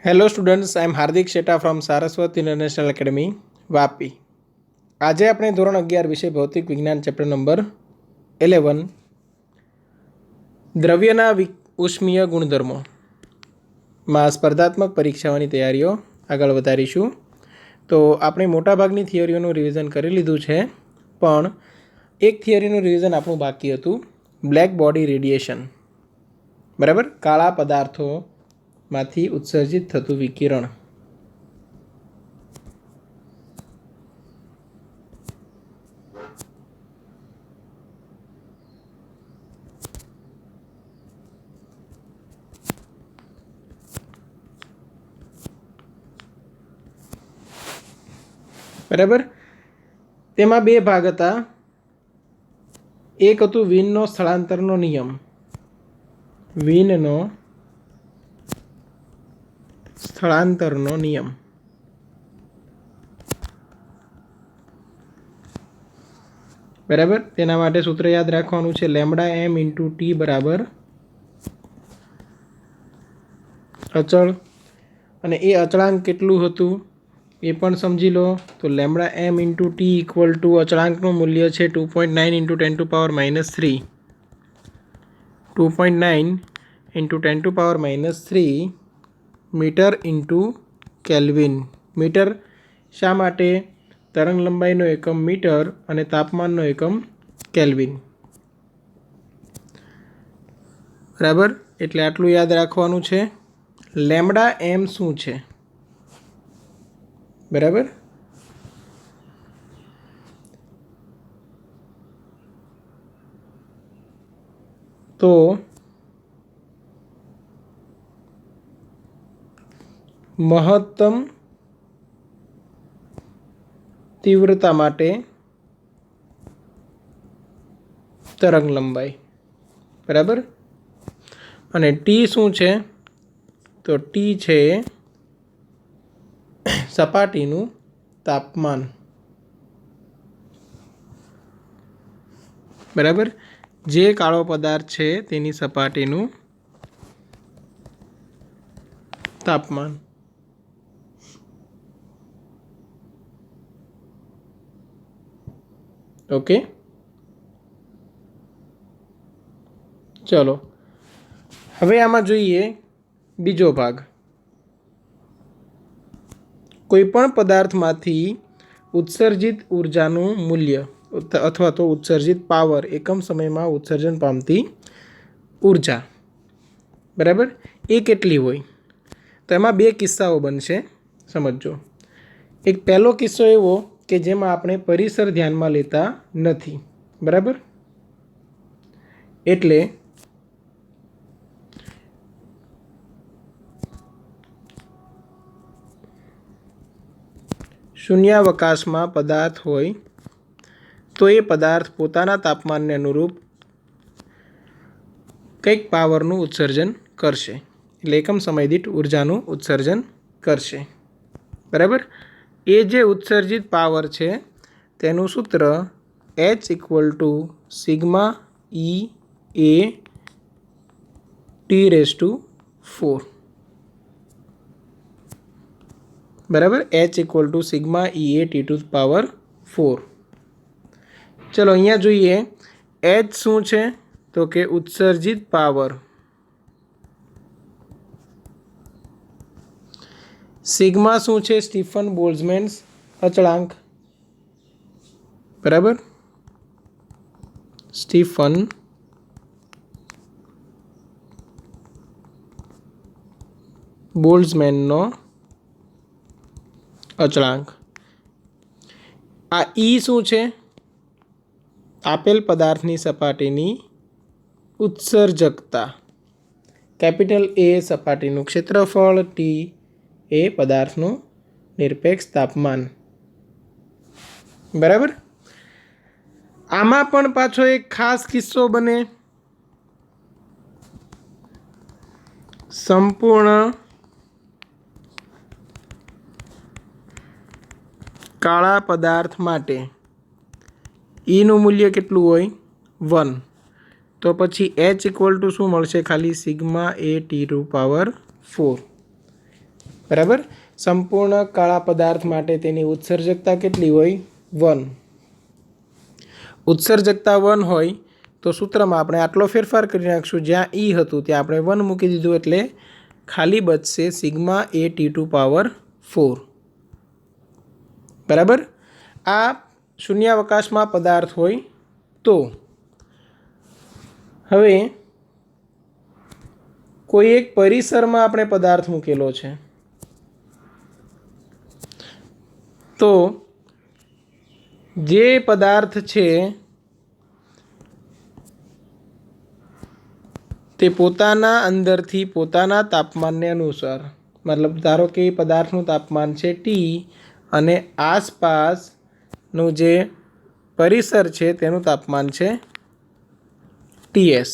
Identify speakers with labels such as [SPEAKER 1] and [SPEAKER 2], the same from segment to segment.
[SPEAKER 1] Hello students, I am Hardik Shetha from Saraswat international academy Vapi. આજે આપણે ધોરણ 11 વિષય ભૌતિક વિજ્ઞાન ચેપ્ટર નંબર 11 દ્રવ્યના ઉષ્મીય ગુણધર્મો માં સ્પર્ધાત્મક પરીક્ષાઓની તૈયારીઓ આગળ વધારીશું। તો આપણે મોટાભાગની થિયરીઓનું રિવિઝન કરી લીધું છે, પણ એક થિયરીનું રિવિઝન આપણું બાકી હતું, બ્લેક બોડી રેડિયેશન। બરાબર, કાળા પદાર્થો માંથી ઉત્સર્જિત થતું વિકિરણ। બરાબર, તેમાં બે ભાગ હતા। એક હતું વિનનો સ્થળાંતરનો નિયમ, વિનનો સ્થળાંતરનો નિયમ। બરાબર, તેના માટે સૂત્ર યાદ રાખવાનું છે, લેમ્ડા એમ ઇન્ટુ ટી બરાબર અચળ, અને એ અચળાંક કેટલું હતું એ પણ સમજી લો। તો lambda M into T equal to અચળાંકનું મૂલ્ય છે 2.9 into 10⁻³ 2.9 into 10⁻³ metre into kelvin. Metre શા માટે? તરંગ લંબાઈનો એકમ મીટર અને તાપમાનનો એકમ કેલ્વિન। બરાબર, એટલે આટલું યાદ રાખવાનું છે। લેમ્ડા એમ શું છે? બરાબર, તો મહત્તમ તીવ્રતા માટે તરંગ લંબાઈ। બરાબર, અને ટી શું છે? તો ટી છે સપાટીનું તાપમાન। બરાબર, જે કાળો પદાર્થ છે તેની સપાટીનું તાપમાન। ઓકે, ચલો હવે આમાં જોઈએ બીજો ભાગ। કોઈપણ પદાર્થમાંથી ઉત્સર્જિત ઉર્જાનું મૂલ્ય અથવા તો ઉત્સર્જિત પાવર, એકમ સમયમાં ઉત્સર્જન પામતી ઉર્જા, બરાબર, એ કેટલી હોય? તો એમાં બે કિસ્સાઓ બનશે, સમજો। એક પહેલો કિસ્સો એવો કે જેમાં આપણે પરિસર ધ્યાનમાં લેતા નથી। બરાબર, એટલે શૂન્યાવકાશમાં પદાર્થ હોય તો એ પદાર્થ પોતાના તાપમાનને અનુરૂપ કંઈક પાવરનું ઉત્સર્જન કરશે, એટલે એકમ સમય દીઠ ઉર્જાનું ઉત્સર્જન કરશે। બરાબર, એ જે ઉત્સર્જિત પાવર છે તેનું સૂત્ર H equal to sigma E A T⁴। બરાબર, H equal to sigma E A T⁴। ચલો અહીંયા જોઈએ H શું છે? તો કે ઉત્સર્જિત પાવર। સિગ્મા શું છે? સ્ટીફન બોલ્ટ્ઝમેન અચળાંક। બરાબર, સ્ટીફન બોલ્ટ્ઝમેનનો અચળાંક। આ ઈ શું છે? આપેલ પદાર્થની સપાટીની ઉત્સર્જકતા, કેપિટલ એ સપાટીનું ક્ષેત્રફળ, ટી એ પદાર્થનું નિરપેક્ષ તાપમાન। બરાબર, આમાં પણ પાછો એક ખાસ કિસ્સો બને, સંપૂર્ણ કાળા પદાર્થ માટે ઈનું મૂલ્ય કેટલું હોય? 1। તો પછી H ઇક્વલ ટુ શું મળશે? ખાલી સિગ્મા A T⁴। બરાબર. સંપૂર્ણ કાળા પદાર્થ માટે તેની ઉત્સર્જકતા કેટલી હોય? 1. ઉત્સર્જકતા 1 હોય તો સૂત્રમાં આપણે આટલો ફેરફાર કરી નાખશું. જ્યાં E હતું ત્યાં આપણે 1 મૂકી દીધું એટલે ખાલી બચશે સિગ્મા A T⁴. બરાબર. આ શૂન્યાવકાશમાં પદાર્થ હોય તો હવે કોઈ એક પરિસરમાં આપણે પદાર્થ મૂકેલો છે તો જે પદાર્થ છે તે પોતાના અંદરથી પોતાના તાપમાનને અનુસાર, મતલબ ધારો કે પદાર્થનું તાપમાન છે T અને આસપાસનું જે પરિસર છે તેનું તાપમાન છે TS.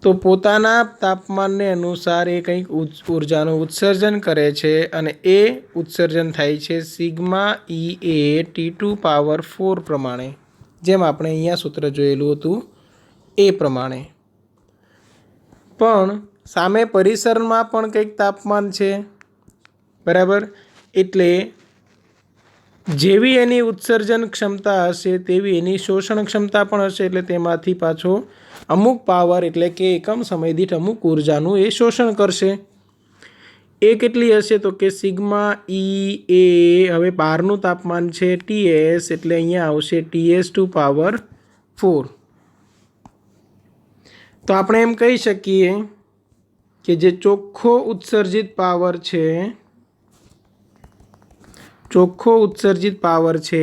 [SPEAKER 1] તો પોતાના તાપમાનને અનુસાર એ કંઈક ઉર્જાનું ઉત્સર્જન કરે છે અને એ ઉત્સર્જન થાય છે સિગ્મા EA T⁴ પ્રમાણે, જેમ આપણે અહીંયા સૂત્ર જોયેલું હતું એ પ્રમાણે. પણ સામે પરિસરમાં પણ કંઈક તાપમાન છે, બરાબર. એટલે જેવી એની ઉત્સર્જન ક્ષમતા હશે તેવી એની શોષણ ક્ષમતા પણ હશે. એટલે તેમાંથી પાછો અમુક પાવર એટલે કે એકમ સમય દીઠ અમુક ઉર્જાનું એ શોષણ કરશે. એ કેટલી હશે તો કે સિગ્મા EA, હવે બહારનું તાપમાન છે TS એટલે અહીંયા આવશે TS⁴. તો આપણે એમ કહી શકીએ કે જે ચોખ્ખો ઉત્સર્જિત પાવર છે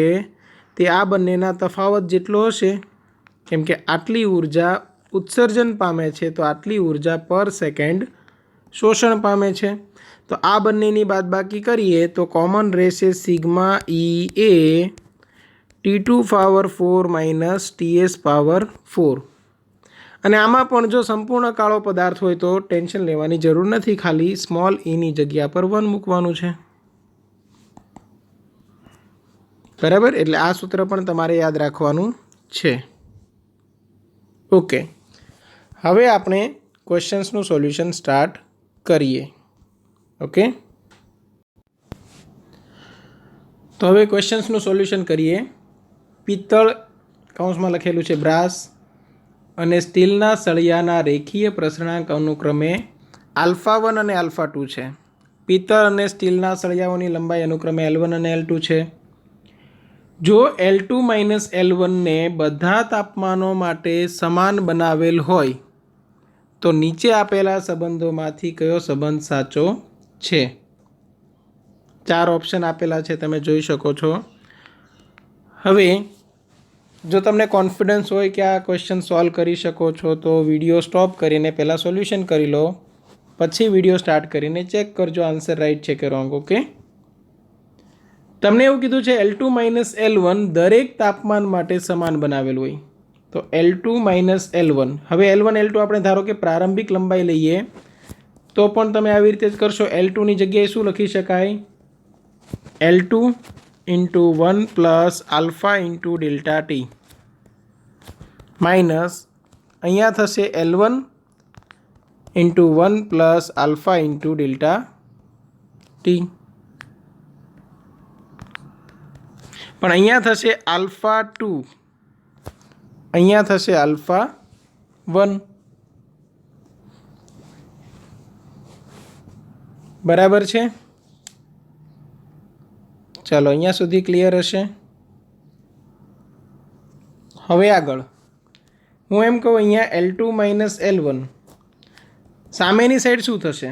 [SPEAKER 1] તે આ બંનેના તફાવત જેટલો હશે. કેમ કે આટલી ઉર્જા ઉત્સર્જન પામે છે તો આટલી ઉર્જા પર સેકન્ડ શોષણ પામે છે. તો આ બંનેની બાદબાકી કરીએ તો કોમન રહેશે સિગ્મા EA T⁴ TS⁴. અને આમાં પણ જો સંપૂર્ણ કાળો પદાર્થ હોય તો ટેન્શન લેવાની જરૂર નથી, ખાલી સ્મોલ ની જગ્યા પર 1 મૂકવાનું છે. બરાબર. એટલે આ સૂત્ર પણ તમારે યાદ રાખવાનું છે. ઓકે, હવે આપણે ક્વેશ્ચન્સનું સોલ્યુશન સ્ટાર્ટ કરીએ. ઓકે, તો હવે ક્વેશ્ચન્સનું સોલ્યુશન કરીએ. પિત્તળ કૌંસમાં લખેલું છે બ્રાસ અને સ્ટીલના સળિયાના રેખીય પ્રસરણાંક અનુક્રમે α1 અને α2 છે. પિત્તળ અને સ્ટીલના સળિયાઓની લંબાઈ અનુક્રમે L1 અને L2 છે. જો L2 - L1 ને બધા તાપમાનો માટે સમાન બનાવેલ હોય તો નીચે આપેલા સંબંધોમાંથી કયો સંબંધ સાચો છે? 4 ઓપ્શન આપેલા છે, તમે જોઈ શકો છો. હવે જો તમને કોન્ફિડન્સ હોય કે આ ક્વેશ્ચન સોલ્વ કરી શકો છો તો વિડીયો સ્ટોપ કરીને પહેલાં સોલ્યુશન કરી લો, પછી વિડીયો સ્ટાર્ટ કરીને ચેક કરજો આન્સર રાઈટ છે કે રોંગ. ઓકે, તમને એવું કીધું છે L2 - L1 દરેક તાપમાન માટે સમાન બનાવેલું હોય. તો L2 - L1, હવે L1 L2 આપણે ધારો કે પ્રારંભિક લંબાઈ લઈએ તો પણ તમે આવી રીતે જ કરશો. L2 ની જગ્યાએ શું લખી શકાય? L2 × 1 + α × ∆T માઇનસ અહીંયા થશે L1 × 1 + α × ∆T, પણ અહીંયા થશે α2, અહીંયા થશે α1. બરાબર છે. ચાલો અહીંયા સુધી ક્લિયર હશે. હવે આગળ હું એમ કહું અહીંયા L2 - L1 સામેની સાઈડ શું થશે?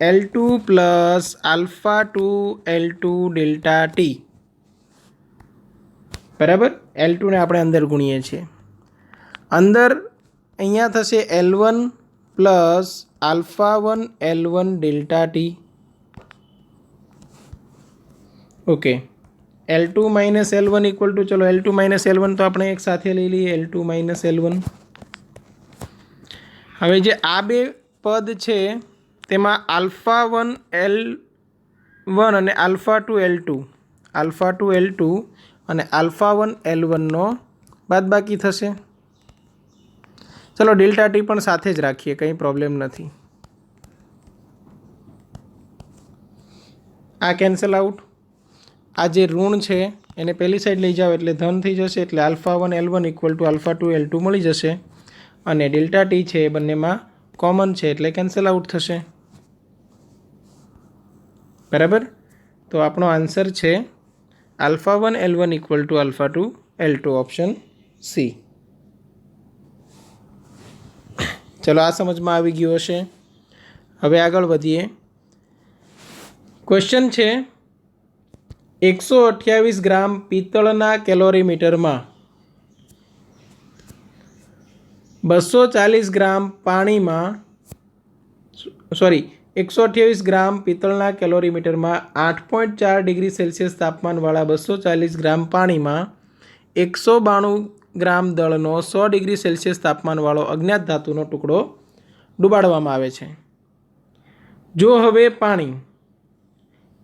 [SPEAKER 1] L2 + α2 L2 ∆T. બરાબર. L2 ને આપણે અંદર ગુણીએ છીએ. અંદર અહીંયા થશે L1 + α1 L1 ∆T. Okay, L2 - L1 = ચલો L2 - L1 તો આપણે એક સાથે લઈ લઈએ. L2 - L1. હવે જે આ બે પદ છે તેમાં α1 L1 અને α2 L2 અને α1 L1 નો બાદબાકી થશે. ચલો ∆T પણ સાથે જ રાખીએ, કંઈ પ્રોબ્લેમ નથી. આ કેન્સલ આઉટ, આ જે ઋણ છે એને પહેલી સાઈડ લઈ જાઓ એટલે ધન થઈ જશે, એટલે α1 L1 = α2 L2 મળી જશે, અને ડેલ્ટા ટી છે એ બંનેમાં કોમન છે એટલે કેન્સલ આઉટ થશે, બરાબર. તો આપણો આન્સર છે α1 L1 = α2 L2, ઓપ્શન સી. ચલો આ સમજમાં આવી ગયું હશે. હવે આગળ વધીએ. ક્વેશ્ચન છે 128 ગ્રામ પિત્તળના કેલોરીમીટરમાં 240 ગ્રામ પાણીમાં 128 ગ્રામ પિત્તળના કેલોરીમીટરમાં 8.4 ડિગ્રી સેલ્સિયસ તાપમાનવાળા 240 ગ્રામ પાણીમાં 192 ગ્રામ દળનો 100 ડિગ્રી સેલ્સિયસ તાપમાનવાળો અજ્ઞાત ધાતુનો ટુકડો ડુબાડવામાં આવે છે. જો હવે પાણી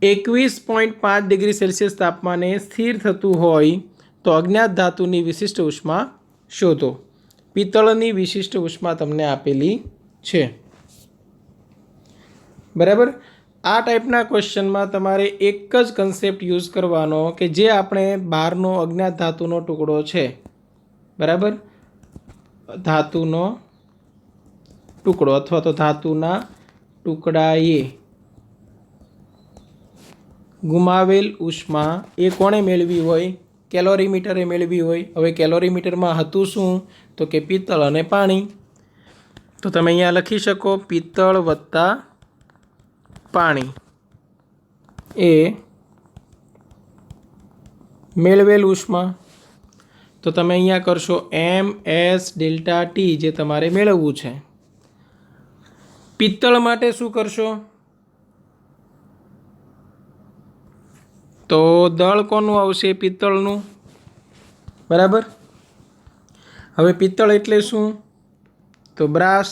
[SPEAKER 1] 21.5 ડિગ્રી સેલ્સિયસ તાપમાને સ્થિર થતું હોય તો અજ્ઞાત ધાતુની વિશિષ્ટ ઉષ્મા શોધો. પિત્તળની વિશિષ્ટ ઉષ્મા તમને આપેલી છે, બરાબર. આ ટાઈપના ક્વેશ્ચનમાં તમારે એક જ કન્સેપ્ટ યુઝ કરવાનો કે જે આપણે બહારનો અજ્ઞાત ધાતુનો ટુકડો છે, બરાબર, ધાતુનો ટુકડો અથવા તો ધાતુના ટુકડાએ ગુમાવેલ ઉષ્મા એ કોણે મેળવી હોય? કેલોરીમીટરે મેળવી હોય. હવે કેલોરીમીટરમાં હતું શું? તો કે પિત્તળ અને પાણી. તો તમે અહીંયા લખી શકો પિત્તળ વત્તા પાણી એ મેળવેલ ઉષ્મા. તો તમે અહીંયા કરશો MS ડેલ્ટા ટી જે તમારે મેળવવું છે. પિત્તળ માટે શું કરશો? તો દળ કોનું આવશે? પિત્તળનું, બરાબર. હવે પિત્તળ એટલે શું? તો બ્રાસ.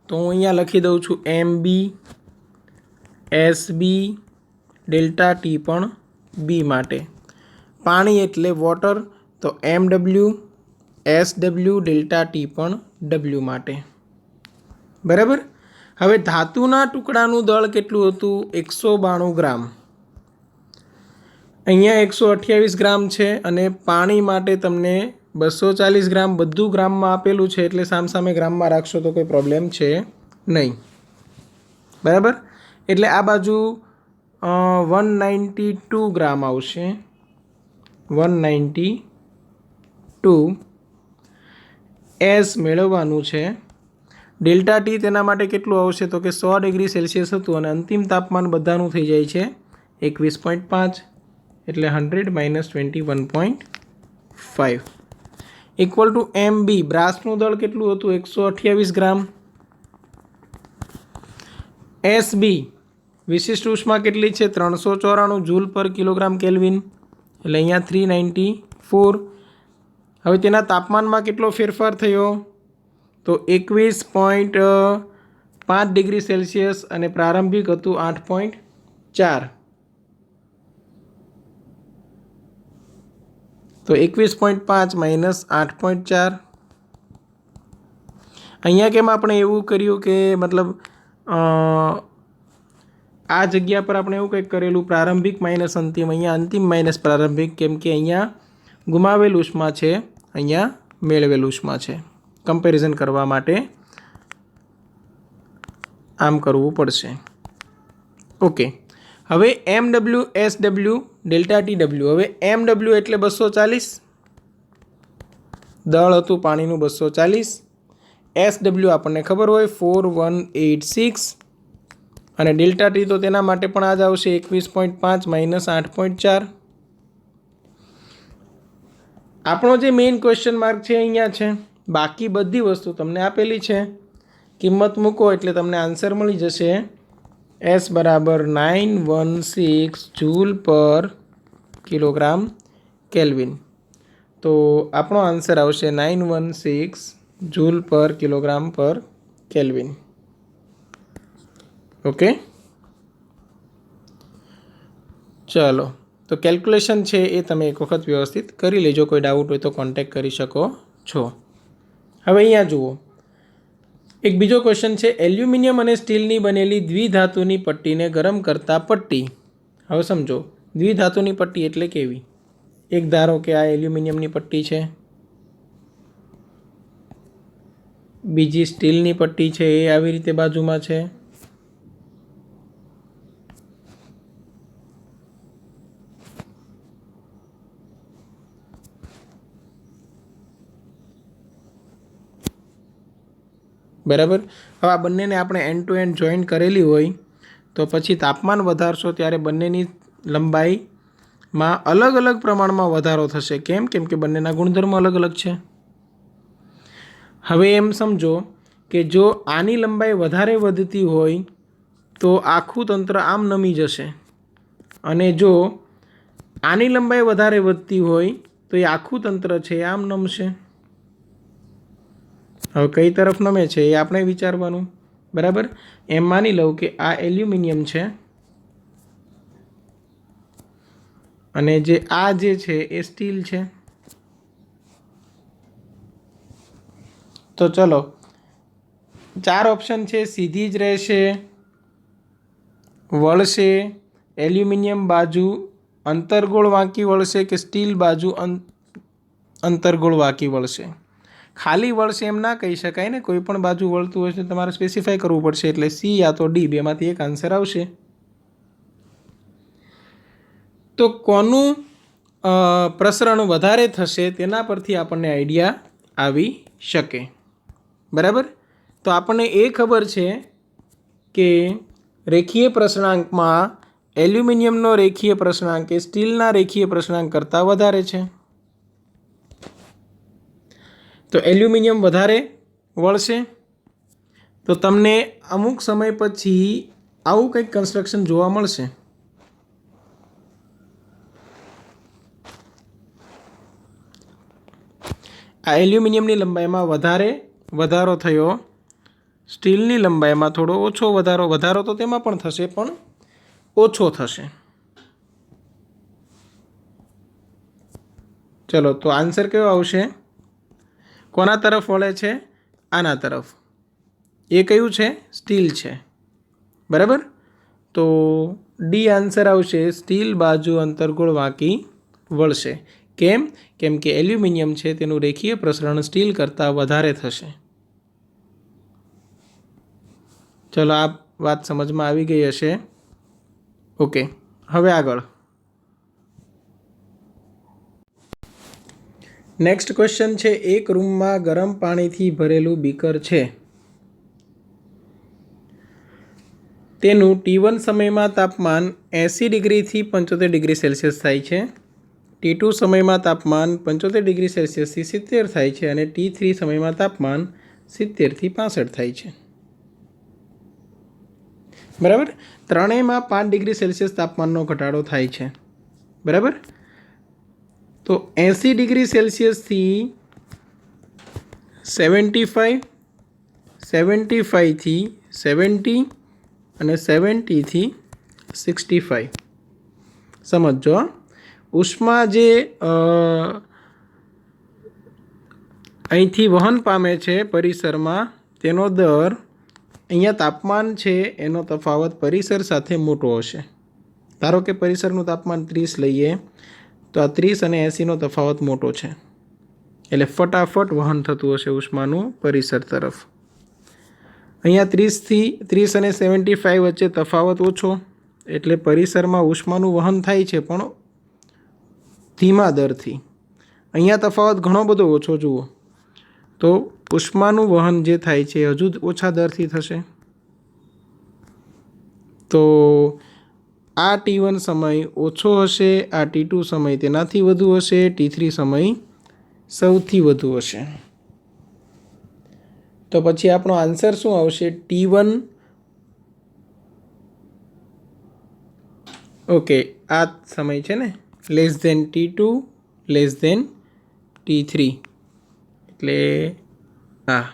[SPEAKER 1] તો હું અહીંયા લખી દઉં છું MB SB ડેલ્ટા ટી પણ બી માટે. પાણી એટલે વોટર, તો MW SW ડેલ્ટા ટી પણ W માટે, બરાબર. હવે ધાતુના ટુકડાનું દળ કેટલું હતું? 192 ગ્રામ. અહીંયા 128 ગ્રામ છે અને પાણી માટે તમને 240 ગ્રામ, બધું ગ્રામમાં આપેલું છે એટલે સામસામે ગ્રામમાં રાખશો તો કોઈ પ્રોબ્લેમ છે નહીં, બરાબર. એટલે આ બાજુ 192 ગ્રામ આવશે. 192 S મેળવવાનું છે. ડેલ્ટા ટી તેના માટે કેટલું આવશે? તો કે 100 ડિગ્રી સેલ્સિયસ હતું અને અંતિમ તાપમાન બધાનું થઈ જાય છે 21.5, એટલે 100 - 21.5 = MB. બ્રાસનું દળ કેટલું હતું? 128 ગ્રામ. SB વિશિષ્ટ ઉષ્મા કેટલી છે? 394 જૂલ પર કિલોગ્રામ કેલ્વિન, એટલે અહીંયા 394. હવે તેના તાપમાનમાં કેટલો ફેરફાર થયો? તો 21.5 ડિગ્રી સેલ્સિયસ અને પ્રારંભિક હતું 8.4. તો 21.5 - 8.4. અહીંયા કેમ આપણે એવું કર્યું કે મતલબ આ જગ્યા પર આપણે એવું કંઈક કરેલું પ્રારંભિક માઇનસ અંતિમ, અહીંયા અંતિમ માઇનસ પ્રારંભિક, કેમ કે અહીંયા ગુમાવેલ ઉષ્મા છે, અહીંયા મેળવેલ ઉષ્મા છે. કમ્પેરિઝન કરવા માટે આમ કરવું પડશે. ઓકે. હવે MW SW ડેલ્ટા TW. હવે MW એટલે 240, દળ હતું પાણીનું 240. SW આપણને ખબર હોય 4186, અને ડેલ્ટા ટી તો તેના માટે પણ આ જ આવશે 21.5 - 8.4. આપણો જે મેઇન ક્વેશ્ચન માર્ક છે અહીંયા છે. બાકી બધી વસ્તુ તમને આપેલી છે. કિંમત મૂકો એટલે તમને આન્સર મળી જશે. S = 916 જૂલ પર કિલોગ્રામ કેલ્વિન. તો આપણો આન્સર આવશે 916 જૂલ પર કિલોગ્રામ પર કેલ્વિન. ઓકે, ચાલો. તો કેલ્ક્યુલેશન છે એ તમે એક વખત વ્યવસ્થિત કરી લેજો. કોઈ ડાઉટ હોય તો કોન્ટેક્ટ કરી શકો છો. હવે અહીંયા જુઓ, એક બીજો ક્વેશ્ચન છે. એલ્યુમિનિયમ અને સ્ટીલની બનેલી દ્વિધાતુની પટ્ટીને ગરમ કરતા પટ્ટી હવે સમજો, દ્વિધાતુની પટ્ટી એટલે કેવી? એક ધારો કે આ એલ્યુમિનિયમની પટ્ટી છે, બીજી સ્ટીલની પટ્ટી છે, એ આવી રીતે બાજુમાં છે, બરાબર. હવે આ બંનેને આપણે એન્ડ ટુ એન્ડ જોઈન્ટ કરેલી હોય તો પછી તાપમાન વધારશો ત્યારે બંનેની લંબાઈમાં અલગ અલગ પ્રમાણમાં વધારો થશે. કેમ? કેમ કે બંનેના ગુણધર્મો અલગ અલગ છે. હવે એમ સમજો કે જો આની લંબાઈ વધારે વધતી હોય તો આખું તંત્ર આમ નમી જશે, અને જો આની લંબાઈ વધારે વધતી હોય તો એ આખું તંત્ર છે આમ નમશે. હવે કઈ તરફ નમે છે એ આપણે વિચારવાનું, બરાબર. એમ માની લઉં કે આ એલ્યુમિનિયમ છે અને જે આ જે છે એ સ્ટીલ છે. તો ચલો, 4 ઓપ્શન છે. સીધી જ રહેશે, વળશે, એલ્યુમિનિયમ બાજુ અંતર્ગોળ વાંકી વળશે કે સ્ટીલ બાજુ અંતર્ગોળ વાંકી વળશે. ખાલી વળશે એમ ના કહી શકાય ને, કોઈ પણ બાજુ વળતું હોય તો તમારે સ્પેસિફાય કરવું પડશે. એટલે સી યા તો ડી બેમાંથી એક આન્સર આવશે. તો કોનું પ્રસરણ વધારે થશે તેના પરથી આપણને આઈડિયા આવી શકે, બરાબર. તો આપણને એ ખબર છે કે રેખીય પ્રસરણાંકમાં એલ્યુમિનિયમનો રેખીય પ્રસરણાંક એ સ્ટીલના રેખીય પ્રસરણાંક કરતાં વધારે છે. તો એલ્યુમિનિયમ વધારે વળશે. તો તમને અમુક સમય પછી આવું કંઈક કન્સ્ટ્રક્શન જોવા મળશે. આ એલ્યુમિનિયમની લંબાઈમાં વધારો થયો, સ્ટીલની લંબાઈમાં થોડો ઓછો વધારો તો તેમાં પણ થશે પણ ઓછો થશે. ચલો, તો આન્સર કયો આવશે? કોના તરફ વળે છે? આના તરફ. એ કયું છે? સ્ટીલ છે, બરાબર. તો ડી આન્સર આવશે, સ્ટીલ બાજુ અંતર્ગોળ વાંકી વળશે. કેમ? કેમ કે એલ્યુમિનિયમ છે તેનું રેખીય પ્રસરણ સ્ટીલ કરતાં વધારે થશે. ચલો, આ વાત સમજમાં આવી ગઈ હશે. ઓકે, હવે આગળ નેક્સ્ટ ક્વેશ્ચન છે. એક રૂમમાં ગરમ પાણીથી ભરેલું બીકર છે. તેનું T1 સમયમાં તાપમાન 80 ડિગ્રીથી 75 ડિગ્રી સેલ્સિયસ થાય છે. T2 સમયમાં તાપમાન 75 ડિગ્રી સેલ્સિયસથી 70 થાય છે અને T3 સમયમાં તાપમાન 70થી 65 થાય છે, બરાબર. ત્રણેયમાં 5 ડિગ્રી સેલ્સિયસ તાપમાનનો ઘટાડો થાય છે, બરાબર. તો 80 ડિગ્રી સેલ્સિયસથી 75, 75થી 70 અને 70થી 65. સમજો, ઉષ્મા જે અહીંથી વહન પામે છે પરિસરમાં તેનો દર અહીંયા તાપમાન છે એનો તફાવત પરિસર સાથે મોટો હશે. ધારો કે પરિસરનું તાપમાન 30 લઈએ તો આ 30 અને 80નો તફાવત મોટો છે, એટલે ફટાફટ વહન થતું હશે ઉષ્માનું પરિસર તરફ. અહીંયા 30 અને 75 વચ્ચે તફાવત ઓછો, એટલે પરિસરમાં ઉષ્માનું વહન થાય છે પણ ધીમા દરથી. અહીંયા તફાવત ઘણો બધો ઓછો જુઓ, તો ઉષ્માનું વહન જે થાય છે હજુ ઓછા દરથી થશે. તો આ T1 સમય ઓછો હશે, આ T2 સમય તેનાથી વધુ હશે, T3 સમય સૌથી વધુ હશે. તો પછી આપણો આન્સર શું આવશે? T1. ઓકે, આ સમય છે ને less than T2 less than T3, એટલે હા,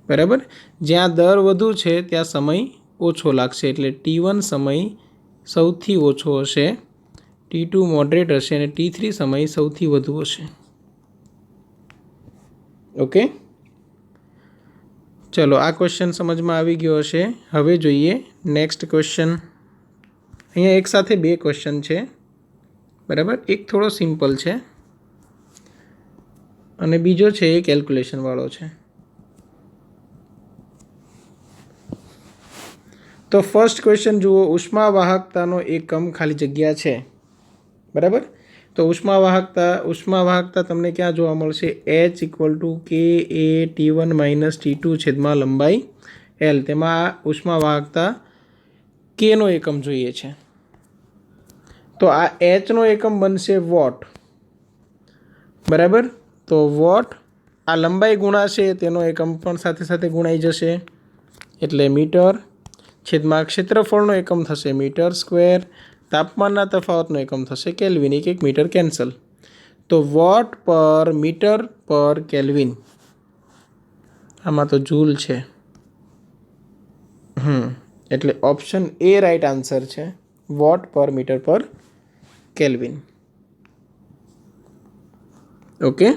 [SPEAKER 1] બરાબર. જ્યાં દર વધુ છે ત્યાં સમય ઓછો લાગશે, એટલે T1 સમય સૌથી ઓછો હશે, T2 મોડરેટ હશે અને T3 સમય સૌથી વધુ હશે. ઓકે, ચલો, આ ક્વેશ્ચન સમજમાં આવી ગયો હશે. હવે જોઈએ નેક્સ્ટ ક્વેશ્ચન. અહીંયા એક સાથે બે ક્વેશ્ચન છે, બરાબર. એક થોડો સિમ્પલ છે અને બીજો છે એ કેલ્ક્યુલેશનવાળો છે. તો ફર્સ્ટ ક્વેશ્ચન જુઓ, ઉષ્માવાહકતાનો એકમ ખાલી જગ્યા છે, બરાબર. તો ઉષ્માવાહકતા તમને ક્યાં જોવા મળશે? H = KA T1 - T2 છેદમાં લંબાઈ L. તેમાં ઉષ્માવાહકતા Kનો એકમ જોઈએ છે. તો આ Hનો એકમ બનશે વોટ, બરાબર. તો વોટ, આ લંબાઈ ગુણાશે તેનો એકમ પણ સાથે સાથે ગુણાઈ જશે એટલે મીટર, છેદમાં ક્ષેત્રફળનો એકમ થશે મીટર સ્ક્વેર, તાપમાનના તફાવતનો એકમ થશે કેલ્વિન. એક મીટર કેન્સલ. તો વોટ પર મીટર પર કેલ્વિન, આમાં તો જૂલ છે, એટલે ઓપ્શન એ રાઈટ આન્સર છે, વોટ પર મીટર પર કેલ્વિન. ઓકે,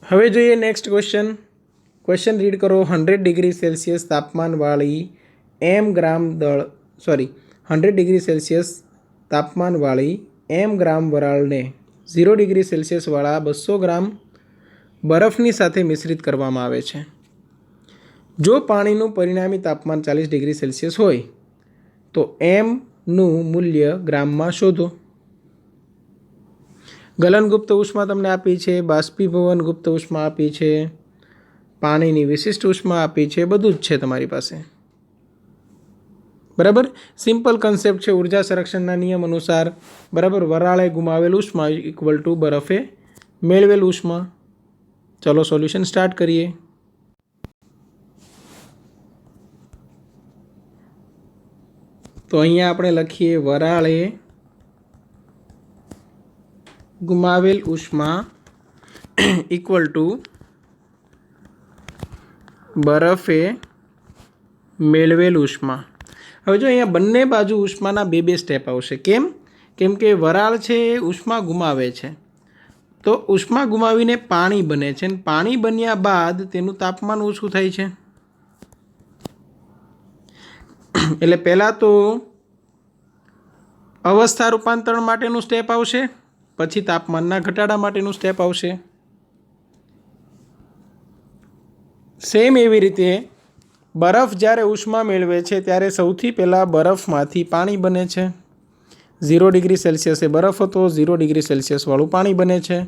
[SPEAKER 1] હવે જોઈએ નેક્સ્ટ ક્વેશ્ચન. ક્વેશ્ચન રીડ કરો. 100 ડિગ્રી સેલ્સિયસ તાપમાનવાળી 100 ડિગ્રી સેલ્સિયસ તાપમાનવાળી ગ્રામ વરાળને 0 ડિગ્રી સેલ્સિયસવાળા 200 ગ્રામ બરફની સાથે મિશ્રિત કરવામાં આવે છે. જો પાણીનું પરિણામી તાપમાન 40 ડિગ્રી સેલ્સિયસ હોય તો નું મૂલ્ય ગ્રામમાં શોધો. ગલનગુપ્ત ઉષ્મા તમને આપી છે, બાષ્પીભવન ગુપ્ત ઉષ્મા આપી છે, પાણીની વિશિષ્ટ ઉષ્મા આપી છે, બધું જ છે તમારી પાસે, બરાબર. સિમ્પલ કન્સેપ્ટ છે ઉર્જા સંરક્ષણના નિયમ અનુસાર, બરાબર. વરાળે ગુમાવેલ ઉષ્મા = બરફે મેળવેલ ઉષ્મા. ચલો સોલ્યુશન સ્ટાર્ટ કરીએ. તો અહીંયા આપણે લખીએ વરાળે ગુમાવેલ ઉષ્મા = બરફે મેળવેલ ઉષ્મા. હવે જો અહીંયા બંને બાજુ ઉષ્માના બે સ્ટેપ આવશે. કેમ કે વરાળ છે એ ઉષ્મા ગુમાવે છે, તો ઉષ્મા ગુમાવીને પાણી બને છે, અને પાણી બન્યા બાદ તેનું તાપમાન ઓછું થાય છે. એટલે પહેલાં તો અવસ્થા રૂપાંતરણ માટેનું સ્ટેપ આવશે, પછી તાપમાનના ઘટાડા માટેનું સ્ટેપ આવશે. સેમ એવી રીતે બરફ જ્યારે ઉષ્મા મેળવે છે ત્યારે સૌથી પહેલાં બરફમાંથી પાણી બને છે. 0 ડિગ્રી સેલ્સિયસે બરફ હતો, 0 ડિગ્રી સેલ્સિયસવાળું પાણી બને છે,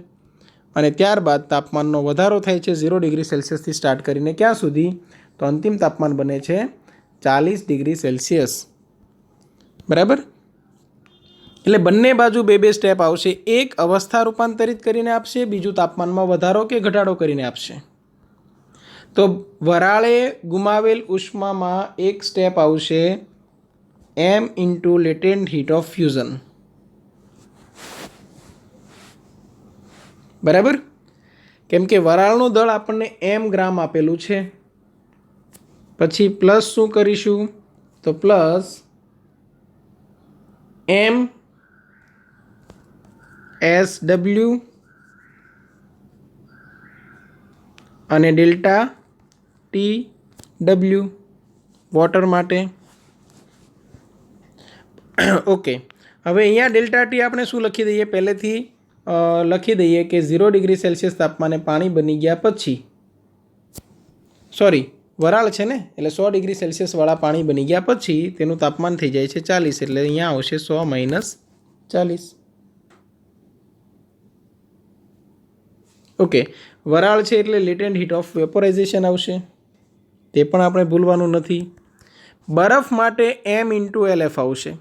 [SPEAKER 1] અને ત્યારબાદ તાપમાનનો વધારો થાય છે 0 ડિગ્રી સેલ્સિયસથી સ્ટાર્ટ કરીને ક્યાં સુધી? તો અંતિમ તાપમાન બને છે 40 ડિગ્રી સેલ્સિયસ, બરાબર. એટલે બંને બાજુ બે સ્ટેપ આવશે. એક અવસ્થા રૂપાંતરિત કરીને આપશે, બીજું તાપમાનમાં વધારો કે ઘટાડો કરીને આપશે. તો વરાળે ગુમાવેલ ઉષ્મામાં એક સ્ટેપ આવશે m × લેટેન્ટ હીટ ઓફ ફ્યુઝન, બરાબર. કેમ કે વરાળનું દળ આપણને m ગ્રામ આપેલું છે. પછી પ્લસ શું કરીશું? તો પ્લસ m SW અને ડેલ્ટા TW વોટર માટે. ઓકે, હવે અહીંયા ડેલ્ટા ટી આપણે શું લખી દઈએ? પહેલેથી લખી દઈએ કે 0 ડિગ્રી સેલ્સિયસ તાપમાને પાણી બની ગયા પછી, વરાળ છે ને, એટલે 100 ડિગ્રી સેલ્સિયસવાળા પાણી બની ગયા પછી તેનું તાપમાન થઈ જાય છે 40, એટલે અહીંયા આવશે 100 - 40. ઓકે, વરાળ છે એટલે લેટેન્ટ હીટ ઓફ વેપોરાઇઝેશન આવશે, તે પણ આપણે ભૂલવાનું નથી. બરફ માટે m × LF આવશે,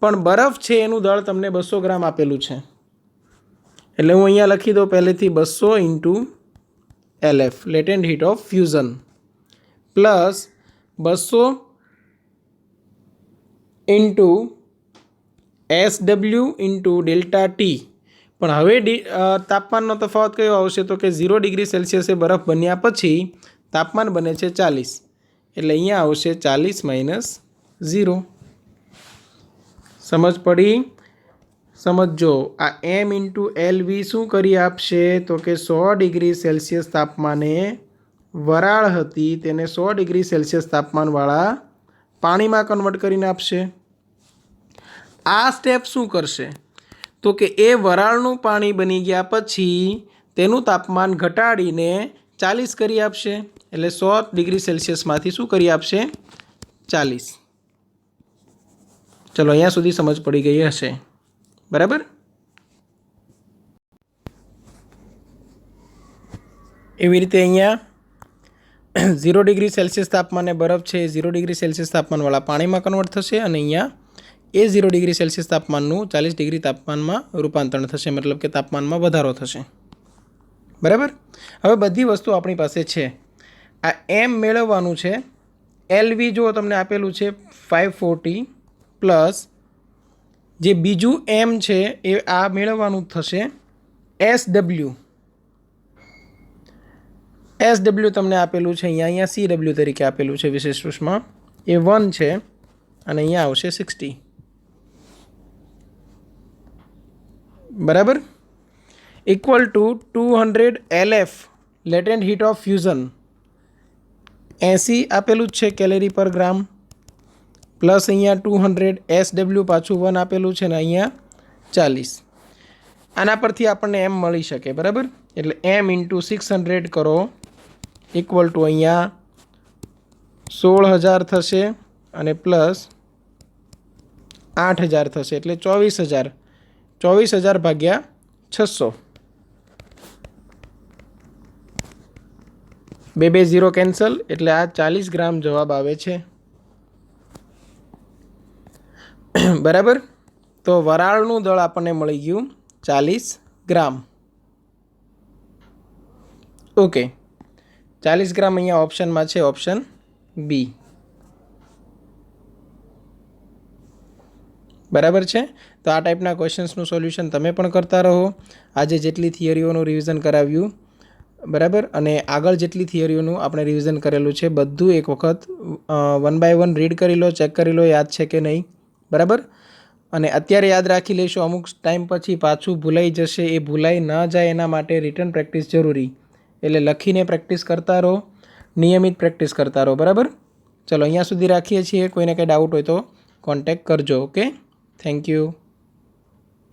[SPEAKER 1] પણ બરફ છે એનું દળ તમને 200 ગ્રામ આપેલું છે, એટલે હું અહીંયા લખી દઉં પહેલેથી 200 × LF latent heat of fusion, plus 200 × SW × delta T. પણ હવે તાપમાનનો તફાવત કયો આવશે? તો કે 0 ડિગ્રી સેલ્સિયસે બરફ બન્યા પછી તાપમાન બને છે 40, એટલે અહીંયા આવશે 40 - 0. સમજ પડી? સમજો. આ m × LV શું કરી આપશે? તો કે 100 ડિગ્રી સેલ્સિયસ તાપમાને વરાળ હતી તેને 100 ડિગ્રી સેલ્સિયસ તાપમાનવાળા પાણીમાં કન્વર્ટ કરીને આપશે। આ સ્ટેપ શું કરશે તો કે એ વરાળનું પાણી બની ગયા પછી તેનું તાપમાન ઘટાડીને 40 કરી આપશે। એટલે 100 ડિગ્રી સેલ્સિયસમાંથી શું કરી આપશે 40। ચલો અહીંયા સુધી સમજ પડી ગઈ હશે, બરાબર। એવી રીતે અહીંયા 0 ડિગ્રી સેલ્સિયસ તાપમાને બરફ છે 0 ડિગ્રી સેલ્સિયસ તાપમાનવાળા પાણીમાં કન્વર્ટ થશે અને અહીંયા એ 0 ડિગ્રી સેલ્સિયસ તાપમાનનું 40 ડિગ્રી તાપમાનમાં રૂપાંતરણ થશે, મતલબ કે તાપમાનમાં વધારો થશે, બરાબર। હવે બધી વસ્તુ આપણી પાસે છે। આ એમ મેળવવાનું છે। એલવી જો તમને આપેલું છે 540 પ્લસ જે બીજું એમ છે એ આ મેળવવાનું થશે એસડબલ્યુ તમને આપેલું છે અહીંયા સીડબલ્યુ તરીકે આપેલું છે વિશેષ રૂપમાં, એ 1 છે અને અહીંયા આવશે 60, બરાબર। Equal to 200 LF latent heat of fusion 80 આપેલું જ છે કેલેરી પર ગ્રામ, પ્લસ અહીંયા 200 એસડબલ્યુ પાછું 1 આપેલું છે ને અહીંયા 40। આના પરથી આપણને એમ મળી શકે, બરાબર। એટલે એમ ઇન્ટુ 600 કરો ઇક્વલ ટુ અહીંયા 16,000 થશે અને પ્લસ 8,000 થશે એટલે 24,000 ભાગ્યા 600, 2 0 કેન્સલ એટલે આ 40 ગ્રામ જવાબ આવે છે, બરાબર। તો વરાળનું દળ આપણને મળી ગયું 40 ગ્રામ। ઓકે, 40 ગ્રામ અહીંયા ઓપ્શનમાં છે, ઓપ્શન બી, બરાબર છે। તો આ ટાઈપના ક્વેશ્ચન્સનું સોલ્યુશન તમે પણ કરતા રહો। આજે જેટલી થિયરીઓનું રિવિઝન કરાવ્યું, બરાબર, અને આગળ જેટલી થિયરીઓનું આપણે રિવિઝન કરેલું છે બધું એક વખત 1 બાય 1 રીડ કરી લો, ચેક કરી લો યાદ છે કે નહીં, બરાબર। અને અત્યારે યાદ રાખી લઈશું, અમુક ટાઈમ પછી પાછું ભૂલાઈ જશે, એ ભૂલાઈ ન જાય એના માટે રિટર્ન પ્રેક્ટિસ જરૂરી, એટલે લખીને પ્રેક્ટિસ કરતા રહો, નિયમિત પ્રેક્ટિસ કરતા રહો, બરાબર। ચલો અહીંયા સુધી રાખીએ છીએ, કોઈને કંઈ ડાઉટ હોય તો કોન્ટેક્ટ કરજો। Okay, thank you.